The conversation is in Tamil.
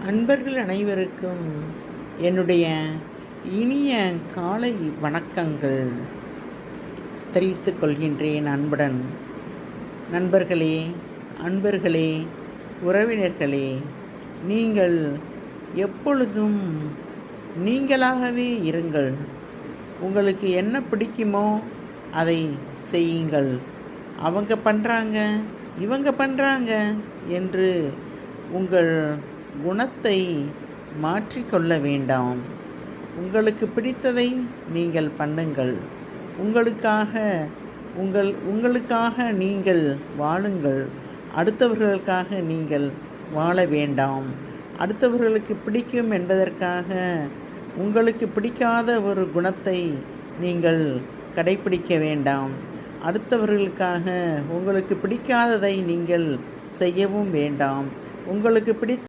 அன்பர்கள் அனைவருக்கும் என்னுடைய இனிய காலை வணக்கங்கள் தெரிவித்துக் கொள்கின்றேன் அன்புடன். நண்பர்களே, அன்பர்களே, உறவினர்களே, நீங்கள் எப்பொழுதும் நீங்களாகவே இருங்கள். உங்களுக்கு என்ன பிடிக்குமோ அதை செய்யுங்கள். அவங்க பண்ணுறாங்க, இவங்க பண்ணுறாங்க என்று உங்கள் குணத்தை மாற்றிக்கொள்ள வேண்டாம். உங்களுக்கு பிடித்ததை நீங்கள் பண்ணுங்கள். உங்களுக்காக நீங்கள் வாழுங்கள். அடுத்தவர்களுக்காக நீங்கள் வாழ வேண்டாம். அடுத்தவர்களுக்கு பிடிக்கும் என்பதற்காக உங்களுக்கு பிடிக்காத ஒரு குணத்தை நீங்கள் கடைப்பிடிக்க வேண்டாம். அடுத்தவர்களுக்காக உங்களுக்கு பிடிக்காததை நீங்கள் செய்யவும் வேண்டாம். உங்களுக்கு பிடித்த